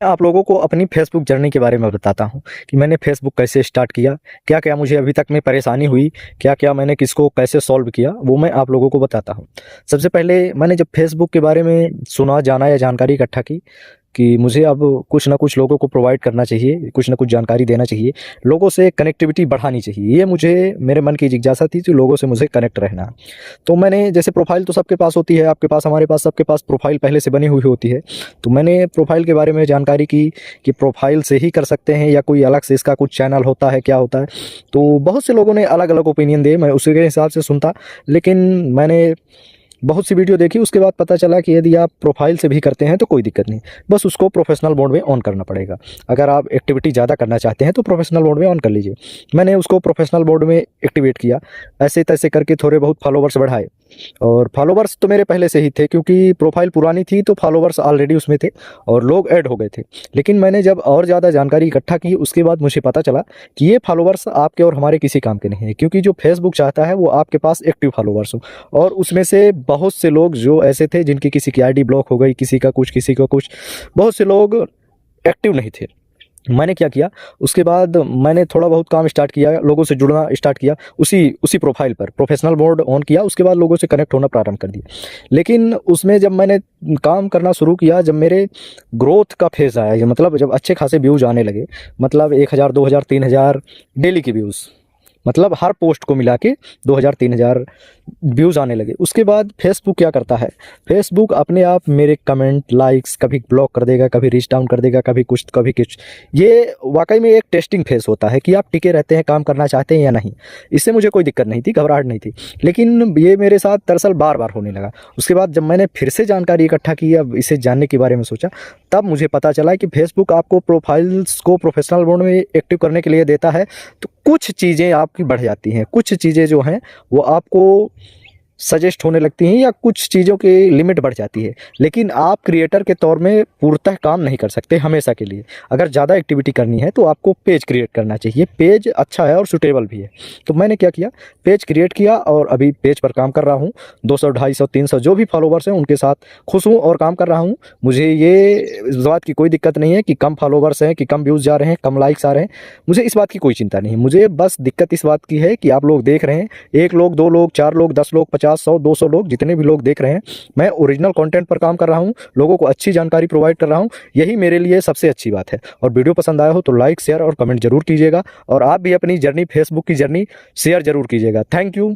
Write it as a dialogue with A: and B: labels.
A: आप लोगों को अपनी फेसबुक जर्नी के बारे में बताता हूँ कि मैंने फेसबुक कैसे स्टार्ट किया, क्या क्या मुझे अभी तक में परेशानी हुई, क्या क्या मैंने किसको कैसे सॉल्व किया, वो मैं आप लोगों को बताता हूँ। सबसे पहले मैंने जब फेसबुक के बारे में सुना, जाना या जानकारी इकट्ठा की कि मुझे अब कुछ ना कुछ लोगों को प्रोवाइड करना चाहिए, कुछ ना कुछ जानकारी देना चाहिए, लोगों से कनेक्टिविटी बढ़ानी चाहिए, ये मुझे मेरे मन की जिज्ञासा थी कि लोगों से मुझे कनेक्ट रहना। तो मैंने जैसे प्रोफाइल तो सबके पास होती है, आपके पास, हमारे पास, सबके पास प्रोफाइल पहले से बनी हुई होती है। तो मैंने प्रोफाइल के बारे में जानकारी की कि प्रोफाइल से ही कर सकते हैं या कोई अलग से इसका कुछ चैनल होता है, क्या होता है। तो बहुत से लोगों ने अलग अलग ओपिनियन दिए, मैं उसी के हिसाब से सुनता। लेकिन मैंने बहुत सी वीडियो देखी, उसके बाद पता चला कि यदि आप प्रोफाइल से भी करते हैं तो कोई दिक्कत नहीं, बस उसको प्रोफेशनल मोड में ऑन करना पड़ेगा। अगर आप एक्टिविटी ज़्यादा करना चाहते हैं तो प्रोफेशनल मोड में ऑन कर लीजिए। मैंने उसको प्रोफेशनल मोड में एक्टिवेट किया, ऐसे तैसे करके थोड़े बहुत फॉलोवर्स बढ़ाए। और फॉलोवर्स तो मेरे पहले से ही थे, क्योंकि प्रोफाइल पुरानी थी तो फॉलोवर्स ऑलरेडी उसमें थे और लोग ऐड हो गए थे। लेकिन मैंने जब और ज़्यादा जानकारी इकट्ठा की, उसके बाद मुझे पता चला कि ये फॉलोवर्स आपके और हमारे किसी काम के नहीं है, क्योंकि जो फेसबुक चाहता है वो आपके पास एक्टिव फॉलोवर्स हो। और उसमें से बहुत से लोग जो ऐसे थे जिनकी किसी की आईडी ब्लॉक हो गई, किसी का कुछ, किसी का कुछ, बहुत से लोग एक्टिव नहीं थे। मैंने क्या किया, उसके बाद मैंने थोड़ा बहुत काम स्टार्ट किया, लोगों से जुड़ना स्टार्ट किया, उसी उसी प्रोफाइल पर प्रोफेशनल मोड ऑन किया। उसके बाद लोगों से कनेक्ट होना प्रारंभ कर दिया। लेकिन उसमें जब मैंने काम करना शुरू किया, जब मेरे ग्रोथ का फेज़ आया, ये मतलब जब अच्छे खासे व्यूज़ आने लगे, मतलब 1000, 2000, 3000 डेली के व्यूज़, मतलब हर पोस्ट को मिला के 2000, 3000 व्यूज़ आने लगे। उसके बाद फेसबुक क्या करता है, फेसबुक अपने आप मेरे कमेंट, लाइक्स कभी ब्लॉक कर देगा, कभी रीच डाउन कर देगा, कभी कुछ कभी कुछ। ये वाकई में एक टेस्टिंग फेस होता है कि आप टिके रहते हैं, काम करना चाहते हैं या नहीं। इससे मुझे कोई दिक्कत नहीं थी, घबराहट नहीं थी। लेकिन ये मेरे साथ दरअसल बार बार होने लगा। उसके बाद जब मैंने फिर से जानकारी इकट्ठा की, अब इसे जानने के बारे में सोचा, तब मुझे पता चला कि फेसबुक आपको प्रोफाइल्स को प्रोफेशनल मोड में एक्टिव करने के लिए देता है तो कुछ चीज़ें आपकी बढ़ जाती हैं, कुछ चीज़ें जो हैं वो आपको सजेस्ट होने लगती हैं, या कुछ चीज़ों की लिमिट बढ़ जाती है। लेकिन आप क्रिएटर के तौर में पूर्णतः काम नहीं कर सकते हमेशा के लिए। अगर ज़्यादा एक्टिविटी करनी है तो आपको पेज क्रिएट करना चाहिए। पेज अच्छा है और सूटेबल भी है। तो मैंने क्या किया, पेज क्रिएट किया और अभी पेज पर काम कर रहा हूँ। 200, 250, 300 जो भी फॉलोवर्स हैं उनके साथ खुश हूँ और काम कर रहा हूँ। मुझे ये इस बात की कोई दिक्कत नहीं है कि कम फॉलोवर्स हैं, कि कम व्यूज़ जा रहे हैं, कम लाइक्स आ रहे हैं। मुझे इस बात की कोई चिंता नहीं है। मुझे बस दिक्कत इस बात की है कि आप लोग देख रहे हैं, 1 लोग, 2 लोग, 4 लोग, 10 लोग, 50, 100, 200 लोग, जितने भी लोग देख रहे हैं, मैं ओरिजिनल कंटेंट पर काम कर रहा हूं, लोगों को अच्छी जानकारी प्रोवाइड कर रहा हूं। यही मेरे लिए सबसे अच्छी बात है। और वीडियो पसंद आया हो तो लाइक, शेयर और कमेंट जरूर कीजिएगा। और आप भी अपनी जर्नी, फेसबुक की जर्नी शेयर जरूर कीजिएगा। Thank you.